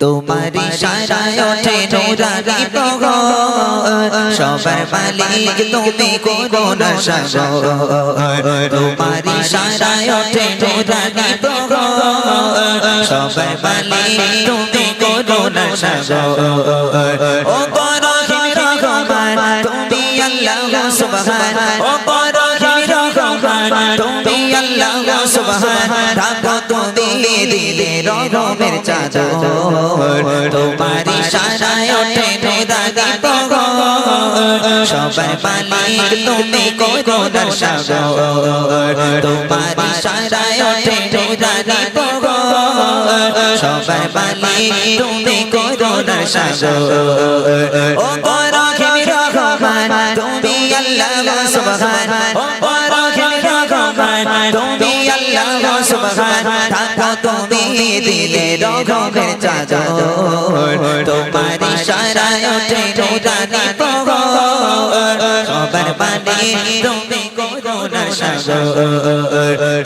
তোমার ইশারায় ওঠে নূরানি প্রহর সবার মালিক তুমি করুণা সাগর তোমার ইশারায় ওঠে নূরানি প্রহর সবার মালিক তুমি করুণা সাগর ও রহিম রহমান তুমি আল্লাহ সুবহান ও রহিম রহমান তুমি আল্লাহ সুবহান রাখো তুমি দিলে রহমের চাদর তোমার ইশারায় ওঠে নূরানি প্রহর সবার মালিক তুমি করুণার সাগর তোমার ইশারায় ওঠে নূরানি প্রহর সবার মালিক তুমি করুণার সাগর ও রহিম রহমান তুমি আল্লাহ সুবহান ও রহিম রহমান তুমি আল্লাহ সুবহান থাকো তুমি দিলে রহমের চাদর তোমার ইশারায় ওঠে নূরানি প্রহর সবার মালিক তুমি করুণার সাগর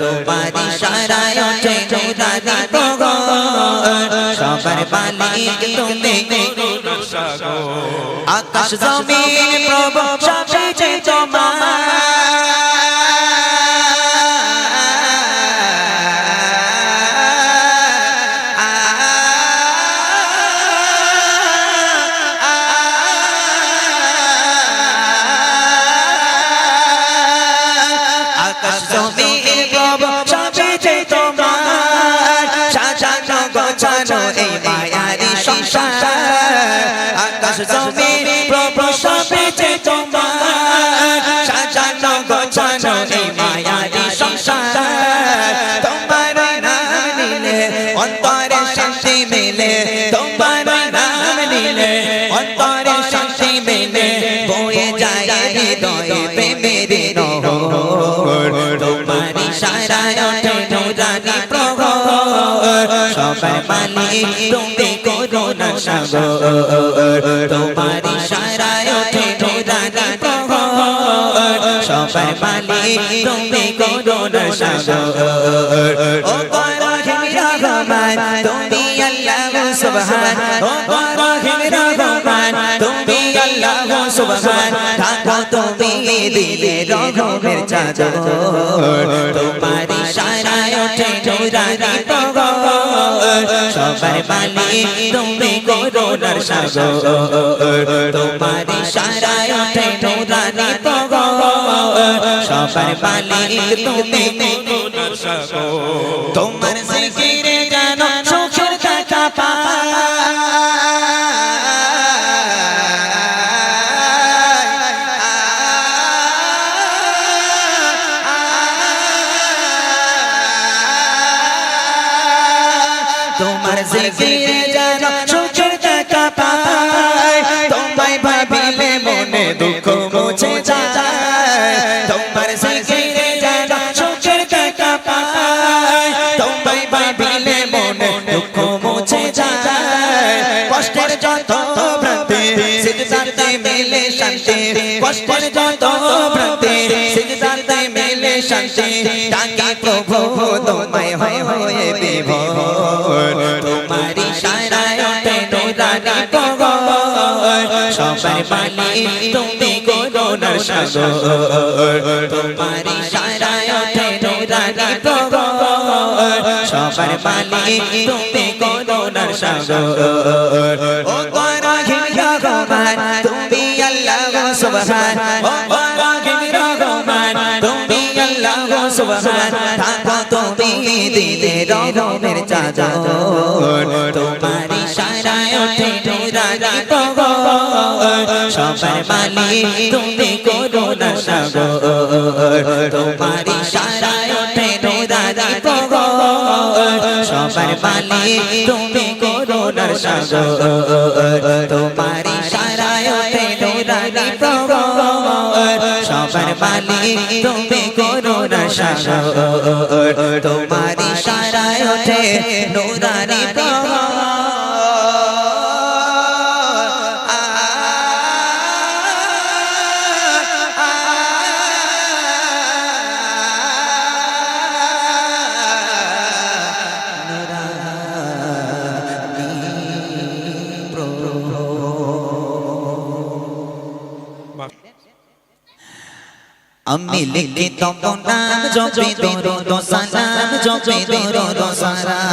তোমার ইশারায় ওঠে নূরানি প্রহর সবার মালিক তুমি করুণার সাগর আকাশ জমিন প্রভু সবই যে তোমার জমিন প্রভু সবই যে তোমার সাজানো গোছানো এই মায়ারি সংসার তোমার নাম নিলে অন্তরে শান্তি মেলে তোমার নাম নিলে অন্তরে শান্তি মেলে বয়ে যায় হৃদয়ে প্রেমের নহর তোমার ইশারায় ওঠে নূরানি প্রহর সবার মালিক তুমি করুণার সাগর তোমার ইশারায় ওঠে নূরানি প্রহর সবার মালিক তুমি করুণার সাগর ও রহিম রহমান তুমি আল্লাহ সুবহান ও রহিম রহমান তুমি আল্লাহ সুবহান থাকো তুমি দিলে রহমের চাদর তোমার ইশারায় ওঠে নূরানি প্রহর সবার মালিক তুমি করুণার সাগর তোমার ইশারায় ওঠে নূরানি প্রহর সবার মালিক তুমি করুণার সাগর তোমার জিকিরে যেন সুখের দেখা পায় তোমার জিকিরে যেন সুখের দেখা পায় তোমায় ভাবিলে মনে দুঃখ মুছে যায় তোমার জিকিরে যেন সুখের দেখা পায় তোমায় ভাবিলে মনে দুঃখ মুছে যায় কষ্টের যত ভ্রান্তি সিজদাতে মেলে শান্তি কষ্টের যত ভ্রান্তি সিজদাতে মেলে শান্তি ডাকি প্রভু তোমায় হয়ে বিভোর তোমার ইশারায় ওঠে নূরানি প্রহর সবার মালিক তুমি করুণার সাগর তোমার ইশারায় ওঠে নূরানি প্রহর সবার মালিক তুমি করুণার সাগর ও রহিম রহমান তুমি আল্লাহ সুবহান ও রহিম রহমান তুমি আল্লাহ সুবহান থাকো তুমি দিলে রহমের চাদর তোমার ইশারায় ওঠে নূরানি প্রহর সবার মালিক তুমি করুণার সাগর তোমার ইশারায় ওঠে নূরানি প্রহর সবার মালিক তুমি করুণার সাগর তোমার ইশারায় ওঠে নূরানি প্রহর সবার মালিক তুমি করুণার সাগর তোমার ইশারায় ওঠে নূরানি প্রহর আমি লিখি তব নাম জপি দরুদ সালাম জপি দরুদ সালাম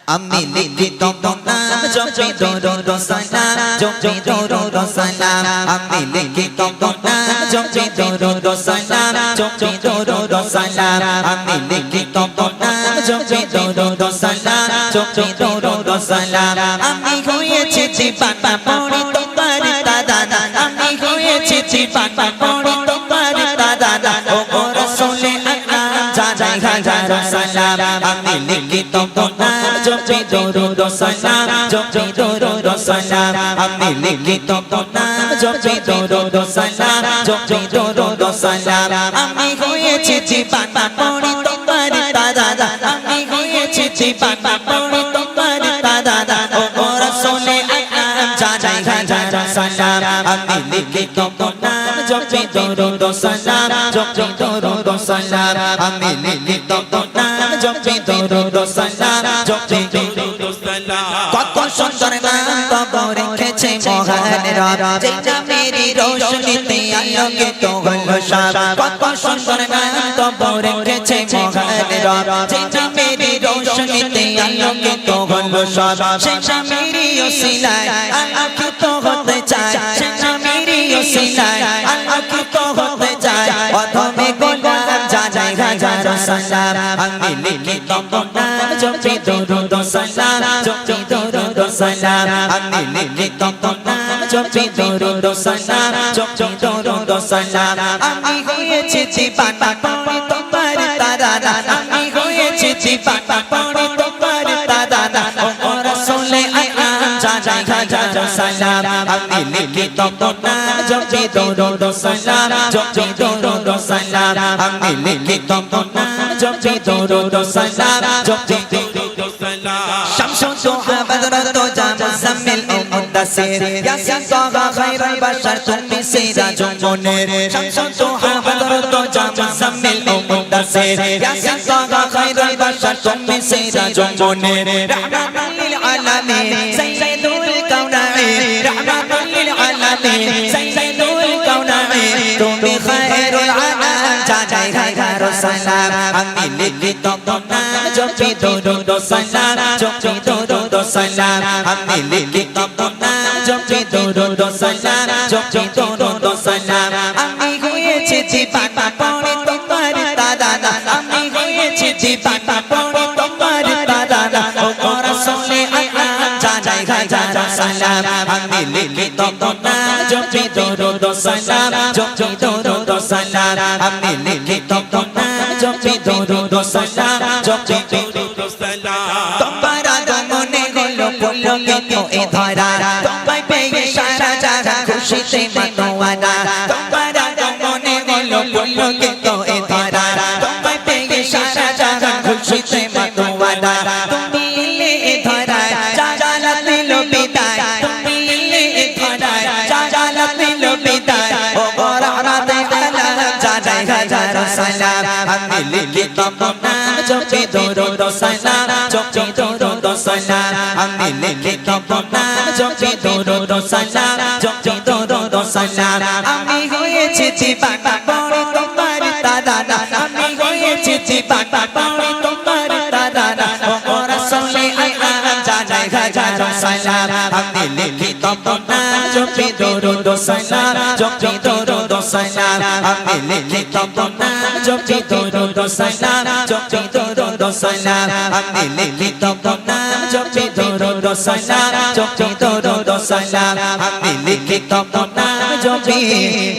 আমি লিখি তব নাম জপি দরুদ সালাম জপি দরুদ সালাম আমি লিখি তব নাম জপি দরুদ সালাম জপি দরুদ সালাম আমি লিখি তব নাম জপি দরুদ সালাম জপি দরুদ সালাম আমি হয়েছি জীবানা পড়ি তোমার দাদা আমি হয়েছি জীবানা পড়ি তোমার দাদা ও রাসূলে আকরাম জানাই হাজার সালাম আমি লিখি তব নাম জপি দরুদ সালাম জপি দরুদ সালাম আমি লিখি তব নাম জপি দরুদ সালাম জপি দরুদ সালাম আমি হয়েছি জীবানা পড়ি তোমার দাদা আমি হয়েছি জীবানা পড়ি তোমার দাদা ও রাসূলে আকরাম জানাই হাজার সালাম আমি লিখি তব নাম জপি দরুদ সালাম জপি দরুদ সালাম আমি লিখি তব নাম জপি দরুদ সালাম জপি দরুদ সালাম কত সুন্দর নাম তব রেখেছে মহান রব যেটা মেরি রোশনীতে আলোকিত হলো সব কত সুন্দর নাম তব রেখেছে মহান রব যেটা মেরি রোশনীতে আলোকিত হলো সব সেটা মেরি ওসিলায় আলোকিত হতে চায় সেটা মেরি ওসিলায় আলোকিত হতে চায় অধমে গোলাম জানাই হাজার সালাম আমি লিখি তব নাম জপি দরুদ সালাম জপি দরুদ সালাম আমি লিখি তব নাম জপি দরুদ সালাম জপি দরুদ সালাম আমি হয়েছি জীবানা পড়ি তোমার দাদা আমি হয়েছি জীবানা পড়ি তোমার দাদা ও রাসূলে আকরাম জানাই হাজার সালাম আমি লিখি তব নাম জপি দরুদ সালাম জপি দরুদ সালাম আমি লিখি তব নাম জপি দরুদ সালাম জপি দরুদ সালাম শামসুদ দুহা বদরত জামসামিল ও মুদাসসির ইয়াসিন তাহা খায়রুল বাশার তুমি সিরাজুল মুনির শামসুদ দুহা বদরত জামসামিল ও মুদাসসির ইয়াসিন তাহা খায়রুল বাশার তুমি সিরাজুল মুনির রাহমাতুল লিল আলামিন সাইয়্যিদুল কাওনাইন রাহমাতুল লিল আলামিন সাইয়্যিদুল কাওনাইন তুমি খায়রুল আনাম জানাই হাজার সালাম আমি লিখি তব নাম জপি দরুদ সালাম জপি দরুদ সালাম আমি লিখি তব নাম জপি দরুদ সালাম জপি দরুদ সালাম আমি হয়েছি জীবানা পড়ি তোমার দাদা আমি হয়েছি জীবানা পড়ি তোমার দাদা ও রাসূলে আকরাম জানাই হাজার সালাম আমি লিখি তব নাম জপি দরুদ সালাম জপি দরুদ সালাম আমি লিখি তব নাম জপি দরুদ সালাম জপি দরুদ সালাম তোমার আগমনে হলো পুলকিত এ ধরা তোমায় পেয়ে সারা জাহান খুশিতে মাতোয়ারা তোমার আগমনে হলো পুলকিত এ ধরা তোমায় পেয়ে সারা জাহান খুশিতে মাতোয়ারা তুমি এলে এ ধরায় জালাল দিল বিদায় তুমি এলে এ ধরায় জালাল দিল বিদায় ও রহমতে আলাম জানাই হাজার সালাম আমি লিখি তব নাম জপি দরুদ সালাম জপি দরুদ সালাম আমি লিখি তব নাম জপি দরুদ সালাম জপি দরুদ সালাম আমি হয়েছি জীবানা পড়ি তোমার দাদা আমি হয়েছি জীবানা পড়ি তোমার দাদা ও রাসূলে আকরাম জানাই হাজার সালাম আমি লিখি তব নাম জপি দরুদ সালাম জপি দরুদ সালাম আমি লিখি তব নাম জপি দরুদ সালাম জপি দরুদ সালাম আমি লিখি তব নাম জপি দরুদ সালাম জপি দরুদ সালাম আমি লিখি তব নাম জপি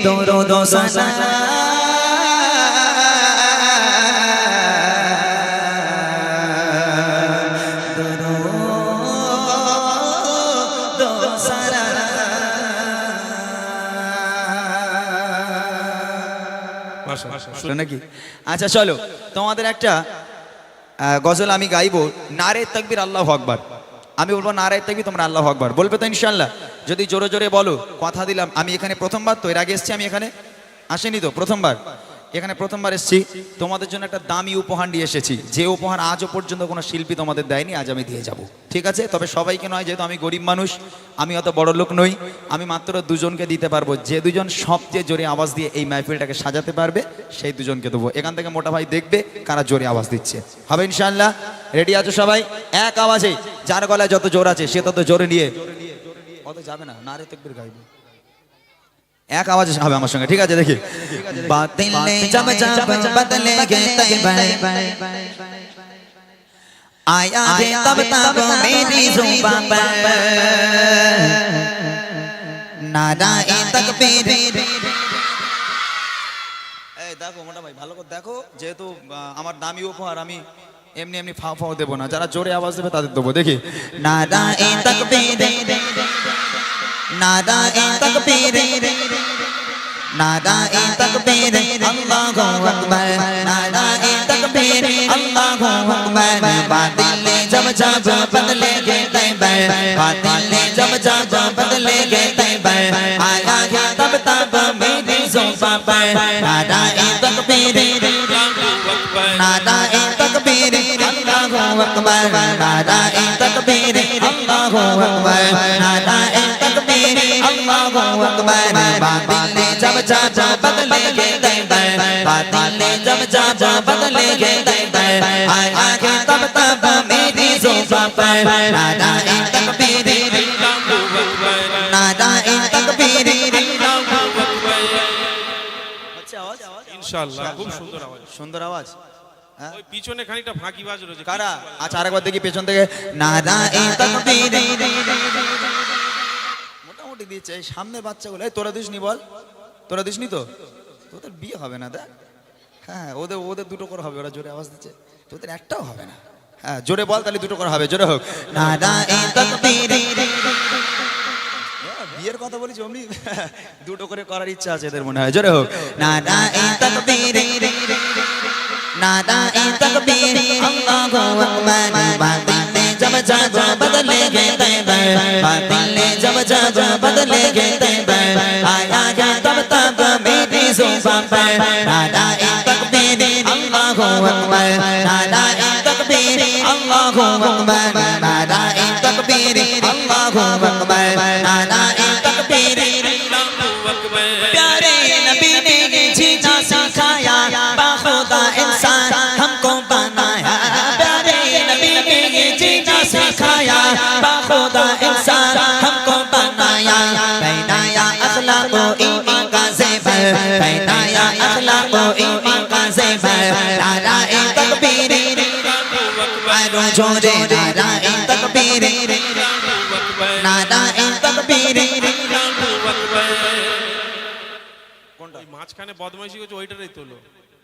দরুদ সালাম নাকি আচ্ছা চলো তোমাদের একটা গজল আমি গাইবো নারে তাকবীর আল্লাহু আকবার আমি বলবো নারে তাকবীর তোমরা আল্লাহু আকবার বলবে তো ইনশাআল্লাহ যদি জোরে জোরে বলো কথা দিলাম আমি এখানে প্রথমবার তো এর আগে এসেছি আমি এখানে আসেনি তো প্রথমবার এখানে প্রথমবার এসেছি, তোমাদের জন্য একটা দামি উপহার নিয়ে এসেছি, যে উপহার আজও পর্যন্ত কোনো শিল্পী তোমাদের দেয়নি, আজ আমি দিয়ে যাব, ঠিক আছে? তবে সবাইকে নয়, যেহেতু আমি গরিব মানুষ, আমি অত বড় লোক নই, আমি মাত্র দুজনকে দিতে পারবো। যে দুজন সবচেয়ে জোরে আওয়াজ দিয়ে এই মাহফিলটাকে সাজাতে পারবে সেই দুজনকে দেবো। এখান থেকে মোটা ভাই দেখবে কারা জোরে আওয়াজ দিচ্ছে, হবে ইনশাআল্লাহ? রেডি আছো সবাই? এক আওয়াজে, যার গলায় যত জোর আছে সে তত জোরে নিয়ে, অত যাবে না, নারে তাকবীর গাইবে, এক আওয়াজে হবে আমার সঙ্গে, ঠিক আছে? দেখি बातिल ने जब जब बदले गए तैबा आया है तब तब मेरी जुबान पर नाराए तकबीर। এই দেখো মোটা ভাই, ভালো করে দেখো, যেহেতু আমার দামি উপহার, আমি এমনি এমনি ফাও ফাও দেবো না, যারা জোরে আওয়াজ দেবে তাদের দেবো। দেখি नाराए तकबीर नाराए तकबीर नाराए तकबीर अल्लाहु अकबर नाराए तकबीर अल्लाहु अकबर। बातिल ने जब जब बदले गए तैबा बातिल ने जब जब बदले गए तैबा आया है तब तब मेरी जुबान पर नाराए तकबीर नाराए तकबीर अल्लाहु अकबर नाराए तकबीर अल्लाहु अकबर नाराए तकबीर अल्लाहु अकबर। बातिल ने जब जब बदले गए तैबा बातिल ने जब जब बदले गए तैबा आया है तब तब मेरी जुबान पर नाराए तकबीर नाराए तकबीर। হচ্ছে আওয়াজ? ইনশাআল্লাহ খুব সুন্দর আওয়াজ। সুন্দর আওয়াজ। ওই পিছনে খানিকটা ফাঁকি বাজ রয়েছে। কারা? আচ্ছা আরেকবার দেখি পেছন থেকে, नाराए तकबीर মোটামুটি দিচ্ছে। এই সামনে বাচ্চাগুলো, এই তোরা দিসনি বল, তোরা দিসনি তো, তোদের বিয়ে হবে না দেখ। হ্যাঁ, ওদের ওদের দুটো করে হবে, ওরা জোরে আওয়াজ দিচ্ছে, তোদের একটাও হবে না। হ্যাঁ জোরে বল, তাহলে দুটো করে হবে, জোরে হোক। नाराए तकबीर বিয়ের কথা বলেছি অমনি দুটো করে করার ইচ্ছা আছে এদের মনে হয়, জোরে হোক। नाराए तकबीर नाराए तकबीर अल्लाहु अकबर। बातिल ने जब जब बदले गए तैबा बातिल ने जब जब बदले गए तैबा आया है तब तब मेरी जुबान पर नाराए तकबीर अल्लाहु अकबर नाराए तकबीर अल्लाहु अकबर नाराए तकबीर अल्लाहु अकबर नाराए तकबीर। प्यारे नबी ने जीना सिखाया बाखुदा इंसान हमको बनाया। प्यारे नबी ने जीना सिखाया बाखुदा इंसान हमको बनाया। पहनाया अखलाक व ईमान का ज़ेवर पहनाया अखलाक व ईमान का ज़ेवर नाराए तकबीर आरो जोरे नाराए तकबीर नाराए तकबीर। ওই মাঝখানে বদমাইশি করছে, ওইটারই তোলো।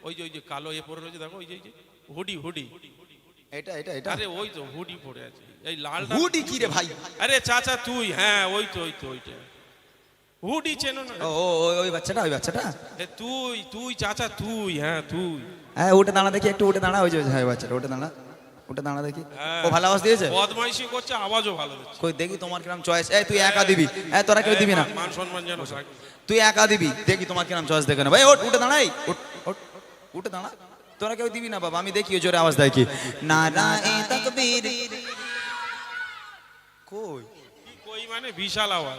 ওই যে কালো এ পরে রয়েছে, দেখো ওই যে হুডি হুডি। এটা এটা এটা আরে ওই তো হুডি পরে আছে, এই লাল হুডি কি রে ভাই? আরে চাচা তুই, হ্যাঁ ওই তো ওইটা হুডি চেনো না? ও ওই বাচ্চাটা, ওই বাচ্চাটা। এ তুই তুই চাচা তুই, হ্যাঁ তুই। হ্যাঁ উঠে দাঁড়া দেখি, একটু উঠে দাঁড়া, ওই যে হ্যাঁ বাচ্চাটা, উঠে দাঁড়া, উঠে দাঁড়া দেখি। হ্যাঁ। ও ভালো আওয়াজ দিয়েছে, বদমাইশি করছে, আওয়াজও ভালো দিচ্ছে। কই দেখি তোমার কিরম চয়েস। এই তুই একা দিবি, এই তোরা কেউ দিবি না, মান সম্মান যেন থাকে। তুই একা দিবি, দেখি তোমার কিরম চয়েস দেখে না। ভাই ওঠ, উঠে দাঁড়াই, উঠে দাঁড়া, তোরা কেউ দিবি না বাবা, আমি দেখি ও জোরে আওয়াজ দেয় কি। नाराए तकबीर কই কই মানে বিশাল আওয়াজ।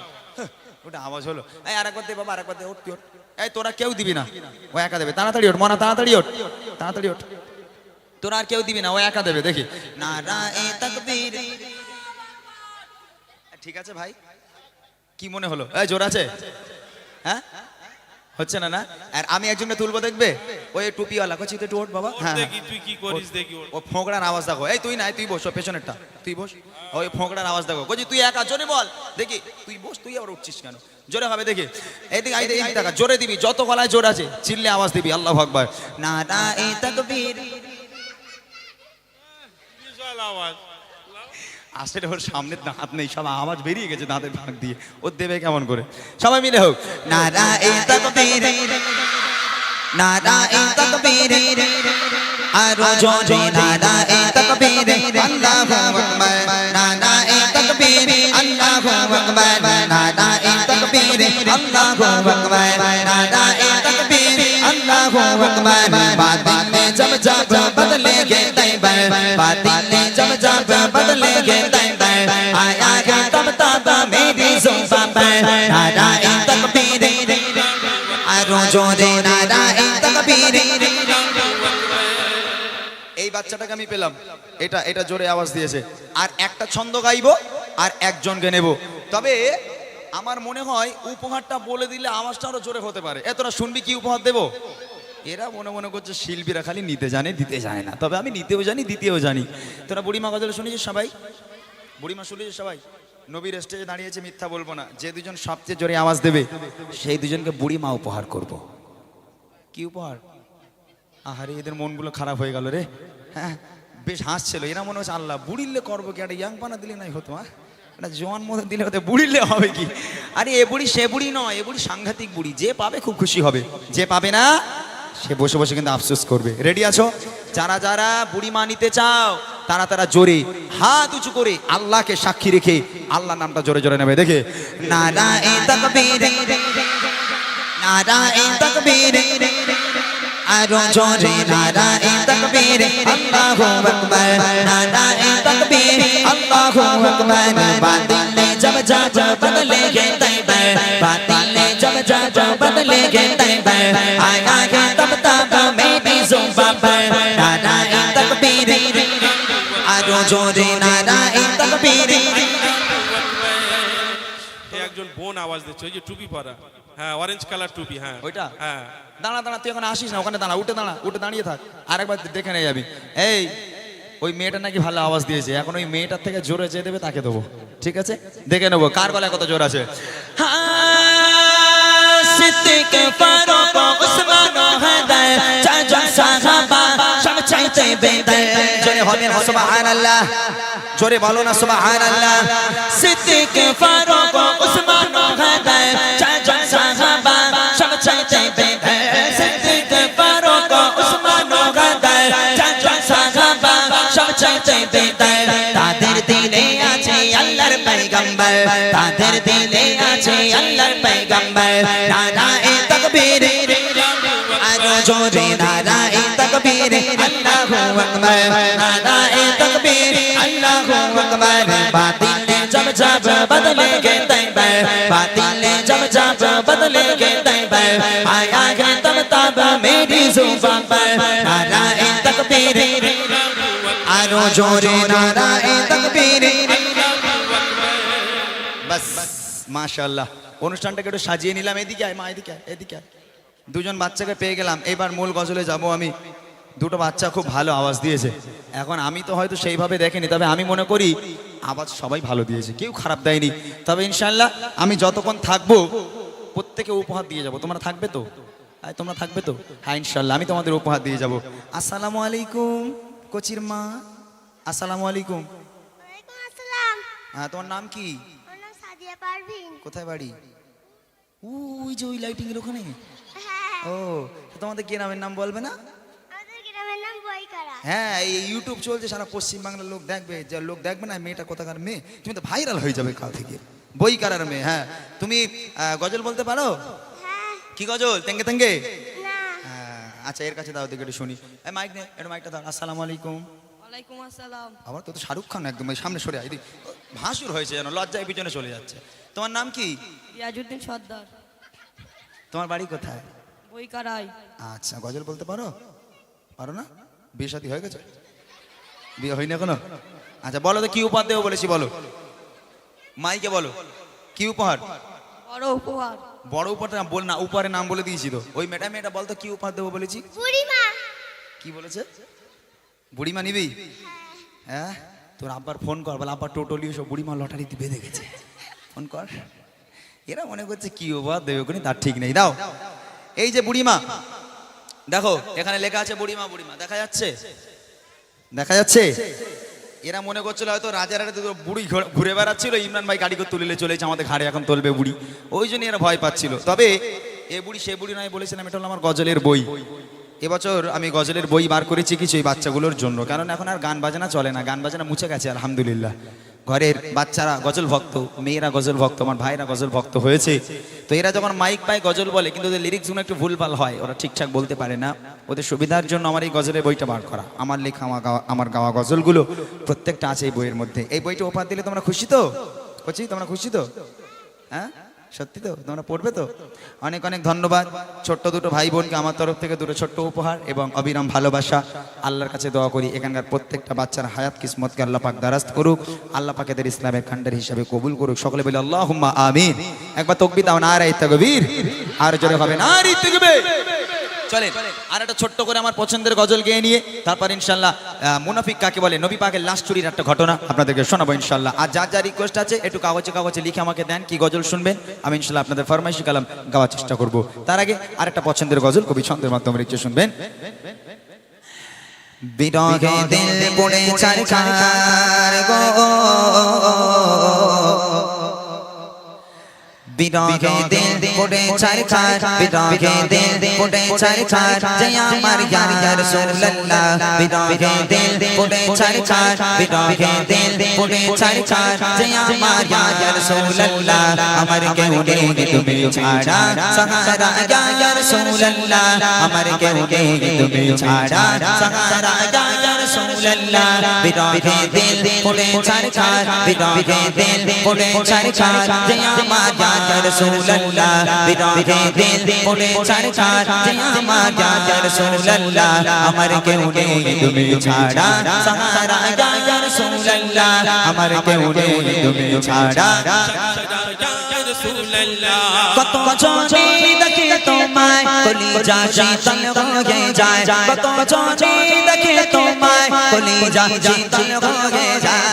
ওটা আওয়াজ হলো। এই আরেকবার দে বাবা, আরেকবার দে, ওঠ তুই ওঠ। এই তোরা কেউ দিবি না, ও একা দেবে। তাড়াতাড়ি ওঠ মনা, তাড়াতাড়ি ওঠ, তাড়াতাড়ি ওঠ। তোরা আর কেউ দিবি না, ও একা দেবে, দেখি। नाराए तकबीर। ঠিক আছে ভাই, কি মনে হলো? এই জোর আছে? হ্যাঁ হচ্ছে না না? আর আমি একজনকে তুলবো, দেখবে ওই টুপিওয়ালা, কচ্ছি তুই একটু ওঠ বাবা। হ্যাঁ দেখি তুই কি করিস, দেখি ওর। ও ফোঁকড়ার আওয়াজ দেখো। এই তুই নাই, তুই বস, ও পেছনেরটা তুই বস। ওই ফোঁকড়ার আওয়াজ দেখো, কচ্ছি তুই একা, জোরে বল দেখি। তুই বস, তুই আবার উঠছিস কেন? জোরে হবে দেখি। এইদিকে আই দেখি, দেখা জোরে দিবি, যত গলায় জোর আছে চিল্লে আওয়াজ দিবি, আল্লাহু আকবার। नाराए तकबीर বিশাল আওয়াজ। আসলে ওর সামনে দাঁত নেই, সব আওয়াজ বেরিয়ে গেছে দাঁতের ভাগ দিয়ে, ও দেবে কেমন করে? সবাই মিলে হোক नाराए तकबीर नाराए तकबीर आरो जोरे नाराए तकबीर अल्लाहु अकबर नाराए तकबीर अल्लाहु अकबर नाराए तकबीर अल्लाहु अकबर नाराए तकबीर अल्लाहु अकबर बातिल ने जब जब बदलेंगे तैबर बातिल ने जब जब बदलेंगे तैबर आया है तब तब मेरी जुबान पर नाराए तकबीर आरो जोरे नाराए तकबीर এই বাচ্চাটাকে আমি পেলাম, এটা এটা জোরে আওয়াজ দিয়েছে। আর একটা ছন্দ গাইবো আর একজনকে নেব। তবে আমার মনে হয় উপহারটা বলে দিলে আওয়াজটা আরো জোরে হতে পারে। তোরা শুনবি কি উপহার দেবো? এরা মনে মনে করছে শিল্পীরা খালি নিতে জানে দিতে জানে না, তবে আমি নিতেও জানি দিতেও জানি। তোরা বুড়িমা গজল শুনেছিস সবাই? বুড়িমা শুনেছিস সবাই? নবীর স্টেজে দাঁড়িয়েছে, মিথ্যা বলবো না। যে দুজন সবচেয়ে জোরে আওয়াজ দেবে সেই দুজনকে বুড়িমা উপহার করব। কি উপহার? আহারে এদের মনগুলো খারাপ হয়ে গেল রে। হ্যাঁ বেশ হাসছিল, এরা মনে হচ্ছে আল্লাহ বুড়িলে করবো কি, একটা ইয়াং পানা দিলে নাই হতো, একটা জোয়ান মতো দিলে হতে, বুড়িলে হবে কি? আরে এ বুড়ি সে বুড়ি নয়, এ বুড়ি সাংঘাতিক বুড়ি। যে পাবে খুব খুশি হবে, যে পাবে না সে বসে বসে কিন্তু আফসোস করবে। রেডি আছো? যারা যারা বুড়িমা নিতে চাও তারা তারা জোরে হাত উঁচু করে আল্লাহকে সাক্ষী রেখে আল্লাহ নামটা জোরে জোরে নেবে। দেখে नाराए तकबीर नाराए तकबीर आरो जोरे नाराए तकबीर अल्लाहु अकबर नाराए तकबीर अल्लाहु अकबर बातिल ने जब जब बदलेंगे तैबर बातिल ने जब जब बदलेंगे तैबर आया है तब तब मेरी जुबान पर नाराए तकबीर आरो जोरे नाराए तकबीर একজন বোন আওয়াজ দিচ্ছে, ওই যে টুপি পরা, হ্যাঁ অরেঞ্জ কালার টুপি, হ্যাঁ ওইটা? হ্যাঁ। দাঁড়া দাঁড়া, তুই ওখানে আসিস না, ওখানে দাঁড়া, উঠে দাঁড়া, উঠে দাঁড়িয়ে থাক, আরেকবার দেখে নিয়ে যাবি। এই ওই মেয়েটা নাকি ভালো আওয়াজ দিয়েছে, এখন ওই মেয়েটার থেকে জোরে যে দেবে তাকে দেবো, ঠিক আছে? দেখে নেবো কার গলায় কত জোর আছে। सिद्दीक़ फारूक उस्मान हैदर चाचा साहबा सब चाहते बेदर জোরে হবে না সুবহানাল্লাহ, জোরে বলো না সুবহানাল্লাহ। सिद्दीक़ फारूक उस्मान हैदर चाचा साहबा सब चाहते बेदर सिद्दीक़ फारूक उस्मान हैदर चाचा साहबा सब चाहते बेदर তাদের দিলে আছে আল্লাহর পয়গম্বর তাদের দিলে আছে আল্লাহর পয়গম্বর নারায়ে তাকবীর আরো জোরে নারায়ে তাকবীর আল্লাহু আকবার নারায়ে তাকবীর আল্লাহু আকবার বাতিল ने जब जब बदलेंगे तैबर बातिल ने जब जब बदलेंगे तैबर आया है तब तब मेरी जुबान पर नाराए तकबीर आरो जोरे नाराए तकबीर বাস মাশাআল্লাহ, অনুষ্ঠানটাকে একটু সাজিয়ে নিলাম। এদিকে আয় মা, এদিকে আয়, এদিকে আয়। দুজন বাচ্চাকে পেয়ে গেলাম, এবার মূল গজলে যাব আমি। দুটো বাচ্চা খুব ভালো আওয়াজ দিয়েছে। এখন আমি তো হয়তো সেইভাবে দেখিনি, তবে আমি মনে করি আওয়াজ সবাই ভালো দিয়েছে, কেউ খারাপ দেয়নি। তবে ইনশাআল্লাহ আমি যতক্ষণ থাকবো প্রত্যেকে উপহার দিয়ে যাব। তোমরা থাকবে তো? তোমরা থাকবে তো? হ্যাঁ ইনশাআল্লাহ আমি তোমাদের উপহার দিয়ে যাব। আসসালামু আলাইকুম কোচির মা, আসসালামু আলাইকুম। ওয়ালাইকুম আসসালাম। হ্যাঁ তোমার নাম কি? আমার নাম সাদিয়া পারভিন। কোথায় বাড়ি? ওই যে ওই লাইটিং এর ওখানে। হ্যাঁ, ও তোমাদের গ্রামের নাম বলবে না? আমাদের গ্রামের নাম বইকারা। হ্যাঁ এই ইউটিউব চলছে, সারা পশ্চিম বাংলার লোক দেখবে। যে লোক দেখবে না মেয়েটা কোথাকার মেয়ে, তুমি তো ভাইরাল হয়ে যাবে কাল থেকে। বইকারার মেয়ে। হ্যাঁ তুমি গজল বলতে পারো? হ্যাঁ, কি গজল? তেঙ্গে তেঙ্গে? না, আচ্ছা এর কাছে দাও দেখে একটু শুনি। মাইক নে, একটু মাইকটা দাও। আসসালামু আলাইকুম। ওয়ালাইকুম আসসালাম। আবার তো শাহরুখ খান একদম ওই সামনে সরে আয়, ভাসুর হয়েছে যেন, লজ্জায় পিছনে চলে যাচ্ছে। তোমার নাম কি? রিয়াজউদ্দিন সর্দার, তোমার বাড়ি কোথায়? বইকারাই। আচ্ছা গজল বলতে পারো? পারো না? বিয়ে শাদী হয়ে গেছে? বিয়ে হয়নি এখনো? আচ্ছা বলো তো কি উপহার দেবো বলেছি, বলো মাইকে বলো কি উপহার? বড় উপহার। বড় উপহারটা বল না, উপহারের নাম বলে দিয়েছি তো। ওই মেয়েটা বলতো কি উপহার দেবো বলেছি? বুড়িমা। কি বলেছে? বুড়িমা নিবি? হ্যাঁ তোর আব্বার ফোন কর, বলে আব্বার টোটলি সব বুড়িমা লটারিতে বেঁধে গেছে, ফোন কর। এরা মনে করছে কি উপহার দেবে কোনি তার ঠিক নেই। দাও এই যে বুড়িমা, দেখো এখানে লেখা আছে বুড়িমা। বুড়িমা দেখা যাচ্ছে? দেখা যাচ্ছে? এরা মনে করছিল হয়তো রাজার বুড়ি ঘুরে বেড়াচ্ছিল, ইমরান ভাই গাড়ি করে তুলে চলেছে, আমাদের ঘাড়ে এখন তুলবে বুড়ি, ওই জন্য এরা ভয় পাচ্ছিল। তবে এ বুড়ি সে বুড়ি নয় বলেছিলাম, এটা হলো আমার গজলের বই। এবছর আমি গজলের বই বার করেছি কিছু এই বাচ্চাগুলোর জন্য, কারণ এখন আর গান বাজনা চলে না, গান বাজনা মুছে গেছে আলহামদুলিল্লাহ। ঘরের বাচ্চারা গজল ভক্ত, মেয়েরা গজল ভক্ত, আমার ভাইরা গজল ভক্ত হয়েছে। তো এরা যখন মাইক পায় গজল বলে, কিন্তু ওদের লিরিক্সগুলো একটু ভুলভাল হয়, ওরা ঠিকঠাক বলতে পারে না। ওদের সুবিধার জন্য আমার এই গজলের বইটা বার করা, আমার লেখা আমার গাওয়া গজলগুলো প্রত্যেকটা আছে এই বইয়ের মধ্যে। এই বইটা উপহার দিলে তোমরা খুশি তো? বলছি তোমরা খুশি তো? হ্যাঁ সত্যি তো? তোমরা পড়বে তো? অনেক অনেক ধন্যবাদ। ছোট্ট দুটো ভাই বোনকে আমার তরফ থেকে দুটো ছোট্ট উপহার এবং অবিরাম ভালোবাসা। আল্লাহর কাছে দোয়া করি এখানকার প্রত্যেকটা বাচ্চার হায়াত কিসমতকে আল্লাহ পাক দারাজ করুক, আল্লাহ পাক এদের ইসলামের খান্ডার হিসাবে কবুল করুক। সকলে বলে আল্লাহুম্মা আমিন। একবার তাকবীর দাও, নারে তাকবীর। আর জোরে হবে নারে তাকবীর। চলেন আর একটা ছোট্ট করে আমার পছন্দের গজল গেয়ে নিয়ে তারপর ইনশাল্লাহ মুনাফিক কাকে বলে, নবী পাকের লাশ চুরির একটা ঘটনা আপনাদেরকে শোনাবো ইনশাল্লাহ। আর যার যা রিকোয়েস্ট আছে একটু কাগজে লিখে আমাকে দেন কি গজল শুনবেন, আমি ইনশাল্লাহ আপনাদের ফরমাইশি কালাম গাওয়ার চেষ্টা করব। তার আগে আরেকটা পছন্দের গজল কবি ছন্দের মাধ্যমে লিখে শুনবেন। বিরহে দিল পড়ে চারখার গো, বিরহে দিল পড়ে চারখার, বিরহে দিল পড়ে চারখার, জয় আমার ইয়া রাসূলুল্লাহ। বিরহে দিল পড়ে চারখার, বিরহে দিল পড়ে চারখার, জয় আমার ইয়া রাসূলুল্লাহ। আমার কেউ নেই তুমি ছাড়া সাহারা ইয়া রাসূলুল্লাহ, আমার কেউ নেই তুমি ছাড়া সাহারা ইয়া রাসূলুল্লাহ। বিরহে দিল পড়ে চারখার, বিরহে দিল পড়ে চারখার, জয় আমার ইয়া রাসূলুল্লাহ। বিরহে দিল পড়ে চারখার, জয় আমার ইয়া রাসূলুল্লাহ। আমার কেউ নেই তুমি ছাড়া সাহারা ইয়া রাসূলুল্লাহ, আমার কেউ নেই তুমি ছাড়া। কত জনে দেখে তোমায় কলিজা শীতল হয়ে যায়, কত জনে দেখে তোমায় কলিজা শীতল হয়ে যায়।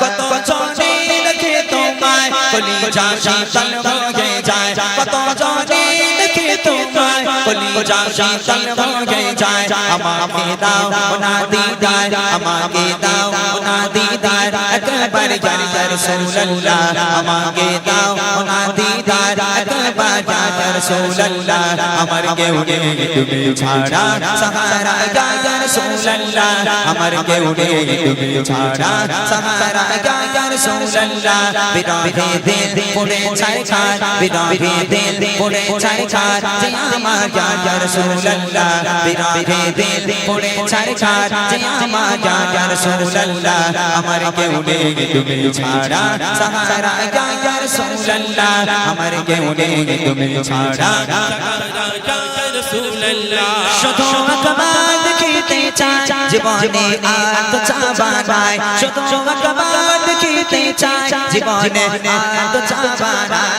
কত জনে দেখে তোমায় কলিজা শীতল হয়ে যায়, কত জনে দেখে তোমায় কলিজা শীতল হয়ে যায়। আমাকে দাও না দিদার, আমাকে দাও না দিদার, একবার ইয়া রাসূলুল্লাহ। আমাকে দাও না দিদার, একবার ইয়া রাসূলুল্লাহ। আমার কেউ নেই তুমি ছাড়া সাহারা ইয়া রাসূলুল্লাহ, আমার কেউ নেই তুমি ছাড়া সাহারা ইয়া রাসূলুল্লাহ। বিরহে দিল পড়ে চারখার, বিরহে দিল পড়ে চারখার, জয় আমার ইয়া রাসূলুল্লাহ। বিরহে দিল পড়ে চারখার, জয় আমার ইয়া রাসূলুল্লাহ। আমার কেউ নেই তুমি ছাড়া সাহারা ইয়া রাসূলুল্লাহ, আমার কেউ নেই তুমি ছাড়া। শুধু একবার দেখিতে চাই জীবনে আর তো চাওয়া নাই, শুধু একবার দেখিতে চাই জীবনে আর তো চাওয়া নাই।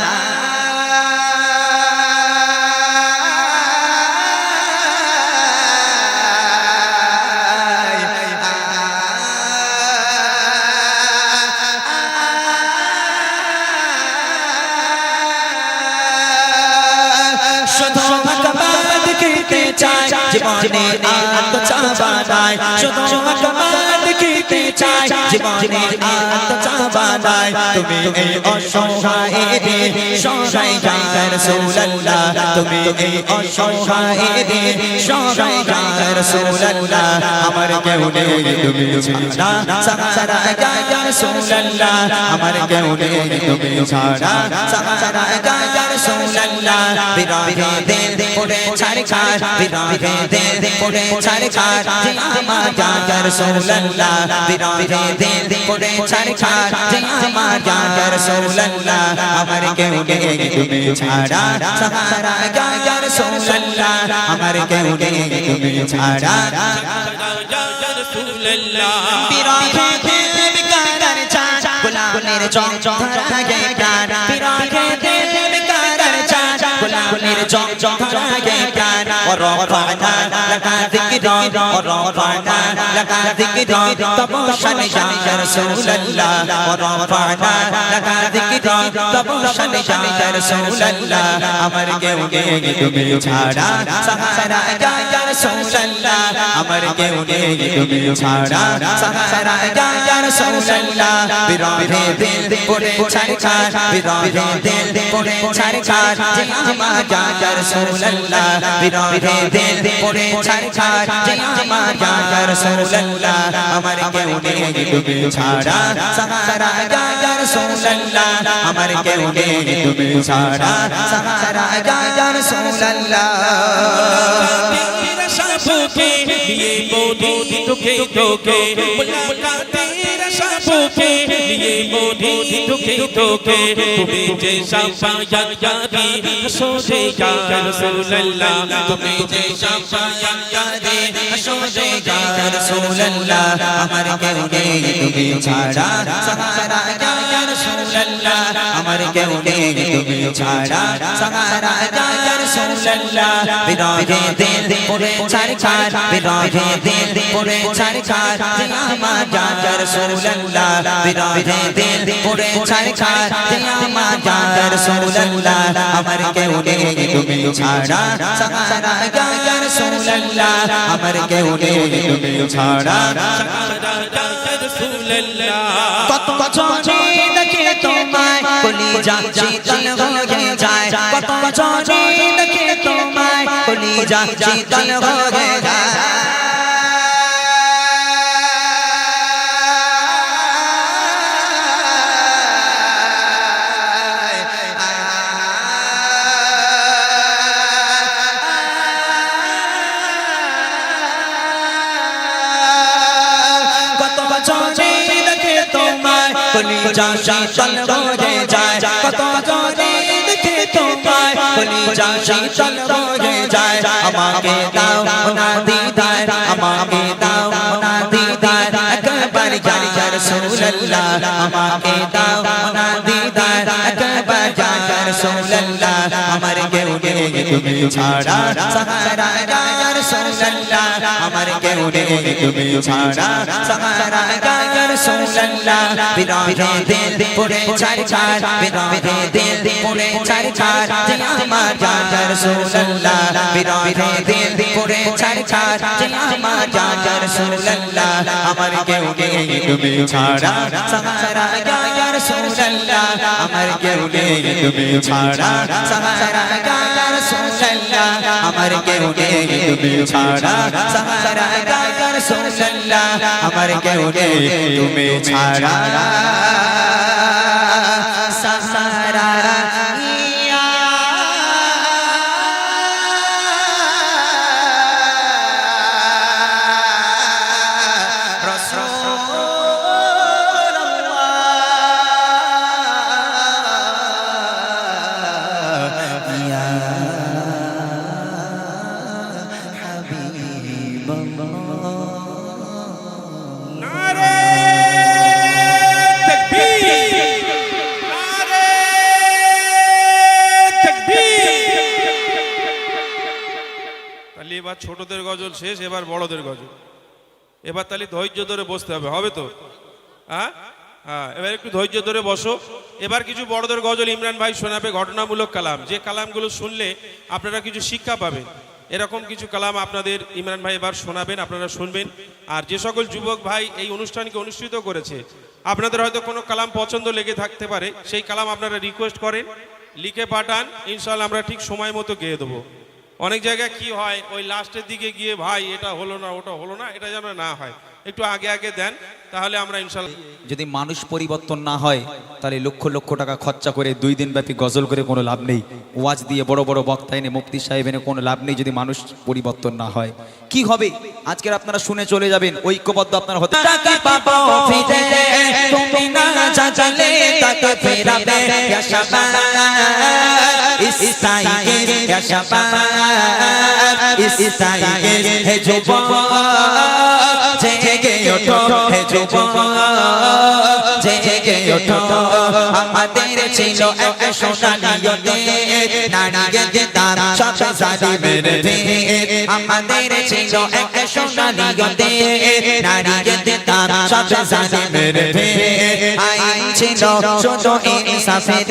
শুধু একবার দেখিতে চাই জীবনে আর তো চাওয়া নাই, শুধু একবার দেখিতে চাই জীবনে আর তো চাওয়া নাই। তুমি এই অসহায় দিন সহায় ইয়া রাসূলুল্লাহ, তুমি এই অসহায় দিন সহায় ইয়া রাসূলুল্লাহ। আমার কেউ নেই তুমি ছাড়া সাহারা ইয়া রাসূলুল্লাহ, আমার কেউ নেই তুমি ছাড়া সাহারা ইয়া রাসূলুল্লাহ। বিরহে দিল পড়ে চারখার, বিরহে দিল পড়ে চারখার, জয় আমার ইয়া রাসূলুল্লাহ। বিরহে দিল পড়ে চারখার, জয় আমার ইয়া রাসূলুল্লাহ। আমার কেউ নেই তুমি ছাড়া সাহারা ইয়া রাসূলুল্লাহ, আমার কেউ নেই তুমি ছাড়া। বিরহে দিল বিকারার চাঁদ গোলাপের চমচমা গে প্রাণ, বিরহে দিল বিকারার চাঁদ গোলাপের চমচমা গে প্রাণ। ورفعنا لك ذكرا ورفعنا لك ذكرا تبشر يا رسول الله، ورفعنا لك ذكرا تبشر يا رسول الله। আমার কেউ নেই তুমি ছাড়া সাহারা ইয়া রাসূলুল্লাহ আমার কেউ নেই তুমি ছাড়া সাহারা ইয়া রাসূলুল্লাহ বিরহে দিল পড়ে ছাড়খার বিরহে দিল পড়ে ছাড়খার যে আমার ইয়া রাসূলুল্লাহ বিরহে দিল পড়ে ছাড়খার যে আমার ইয়া রাসূলুল্লাহ আমার কেউ নেই তুমি ছাড়া সাহারা ইয়া রাসূলুল্লাহ আমার কেউ নেই তুমি ছাড়া সাহারা ইয়া রাসূলুল্লাহ तेरा शाबों के लिए मोदी दुखे दुखे मुलाकात तेरा शाबों के लिए मोदी दुखे दुखे तुम्हें जैसा पाया यारी सोचे या रसूलल्लाह तुम्हें जैसा पाया यारी सोचे या रसूलल्लाह আমার কেউ নেই তুমি ছাড়া সাহারা ইয়া রাসূলুল্লাহ আমার কেউ নেই তুমি ছাড়া সাহারা ইয়া রাসূলুল্লাহ বিরহে দিল পড়ে ছাড়খার বিরহে দিল পড়ে ছাড়খার যে আমার ইয়া রাসূলুল্লাহ বিরহে দিল পড়ে ছাড়খার যে আমার ইয়া রাসূলুল্লাহ আমার কেউ নেই তুমি ছাড়া সাহারা ইয়া রাসূলুল্লাহ আমার কেউ নেই তুমি ছাড়া কত বছরে দেখে তোমায় কলিজা শীতল হয়ে যায় কত বছরে দেখে তোমায় কলিজা শীতল হয়ে যায় কলিজা শীতল হয়ে যায় কত জোরে দেখে তোমায় কলিজা শীতল হয়ে যায় আমাকে দাও না দিদার আমাকে দাও না দিদার একবার ইয়া রাসূলুল্লাহ আমাকে দাও না দিদার একবার ইয়া রাসূলুল্লাহ আমার কেউ নেই তুমি ছাড়া সাহারা ইয়া রাসূলুল্লাহ আমার কেউ নেই তুমি ছাড়া সাহারা ইয়া রাসূলুল্লাহ বিরহে দিল পড়ে ছাড়খার বিরহে দিল পড়ে ছাড়খার যে আমার ইয়া রাসূলুল্লাহ বিরহে দিল পড়ে ছাড়খার যে আমার ইয়া রাসূলুল্লাহ আমার কেউ নেই তুমি ছাড়া সাহারা ইয়া রাসূলুল্লাহ আমার কেউ নেই তুমি ছাড়া সাহারা ইয়া রাসূলুল্লাহ আমার কেউ নেই তুমি ছাড়া সাহারা ইয়া রাসূলুল্লাহ আমার কেউ নেই তুমি ছাড়া সাহারা ইয়া রাসূলুল্লাহ ইয়া হাবিবাল্লাহ नारे तकबीर नारे तकबीर তাহলে এবার ছোটদের গজল শেষ এবার বড়দের গজল এবার তাহলে ধৈর্য ধরে বসতে হবে হবে তো হ্যাঁ হ্যাঁ এবার একটু ধৈর্য ধরে বসো এবার কিছু বড়দের গজল ইমরান ভাই শোনাবে ঘটনামূলক কালাম যে কালামগুলো শুনলে আপনারা কিছু শিক্ষা পাবেন এরকম কিছু কালাম আপনাদের ইমরান ভাই এবার শোনাবেন আপনারা শুনবেন আর যে সকল যুবক ভাই এই অনুষ্ঠানকে অনুষ্ঠিত করেছে আপনাদের হয়তো কোনো কালাম পছন্দ লেগে থাকতে পারে সেই কালাম আপনারা রিকোয়েস্ট করেন লিখে পাঠান ইনশাআল্লাহ আমরা ঠিক সময় মতো গেয়ে দেবো অনেক জায়গায় কি হয় ওই লাস্টের দিকে গিয়ে ভাই এটা হলো না ওটা হলো না এটা যেন না হয় একটু আগে আগে দেন তাহলে আমরা ইনশাআল্লাহ যদি মানুষ পরিবর্তন না হয় তাহলে লক্ষ লক্ষ টাকা খরচা করে 2 দিন ব্যাপী গজল করে কোনো লাভ নেই ওয়াজ দিয়ে বড় বড় বক্তা এনে মুফতি সাহেব এনে কোনো লাভ নেই যদি মানুষ পরিবর্তন না হয় কি হবে আজকের আপনারা শুনে চলে যাবেন ঐক্যবদ্ধ আপনারা হতে টাকা পাবো ফিরে তুমি না চাচলে টাকা ফেরাবে ইয়া শাবাব ইসতাইকে ইয়া শাবাব ইসতাইকে হে যুবক জেগে ওঠো হে যুবক জেগে ওঠো আমাদের ছিল এক সোনালিয়তে নারীকে দিতাম সব জালিমের ভেদ আমাদের ছিল এক সোনালিয়তে নারীকে দিতাম সব জালিমের ভেদ আইন ছিল শুধু ইনসাফের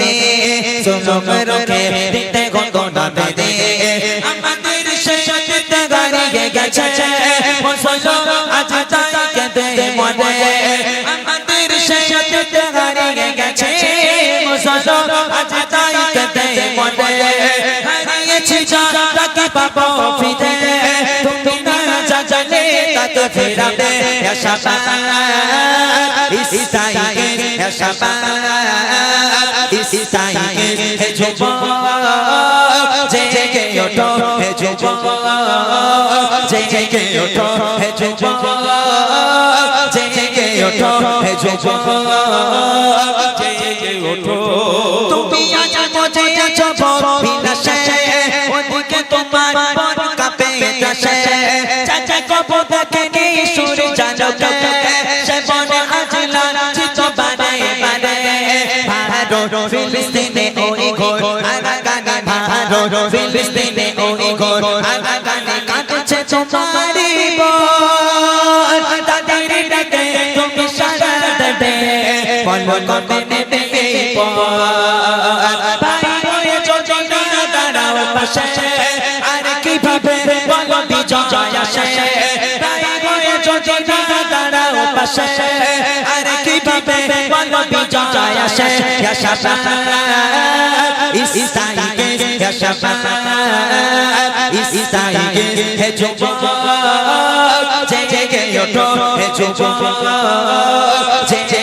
জুলুম রোখে দিতে ঘটনা দে আমাদের শেষ গাড়িয়ে মনে আমাদের শেষতে হারিয়ে গেছে মুসলমান আজ তাই কেঁদে মনে হারিয়েছি যাকে পাবো ফিরে তুমি না জানলে তাকে ফেরাবে ইয়া শাবাব ইসাইকে ইয়া শাবাব ইসাইকে হে যুবক জেগে ওঠো হে যুবক জেগে ওঠো হে যুবক জেগে ওঠো হে যুবক জেগে ওঠো তুমি আজ মজে আছো বিলাসে ওদিকে তোমার মন কাঁপে দাসে চাচা কব দেখে নি সুর জানকে সে বনে আজ লাঞ্ছিত বারে বারে ভারত ফিলিস্তিনে ওই ঘোর আরাকানে ভারত ফিলিস্তিনে ওই ঘোর আরাকানে কাঁদছে তোমারি বোন তাদের ডাকে তুমি সাড়া দেবে বল কবে নেবে এই পথ ভাই হয়ে যদি না দাঁড়াও পাশে আর কিভাবে বল বিজয় আসে ভাই হয়ে যদি না দাঁড়াও পাশে আর কিভাবে বল বিজয় আসে ইয়া শাবাব ইসাইকে ইয়া শাবাব ইসাইকে হে যুবক জেগে ওঠো হে যুবক জেগে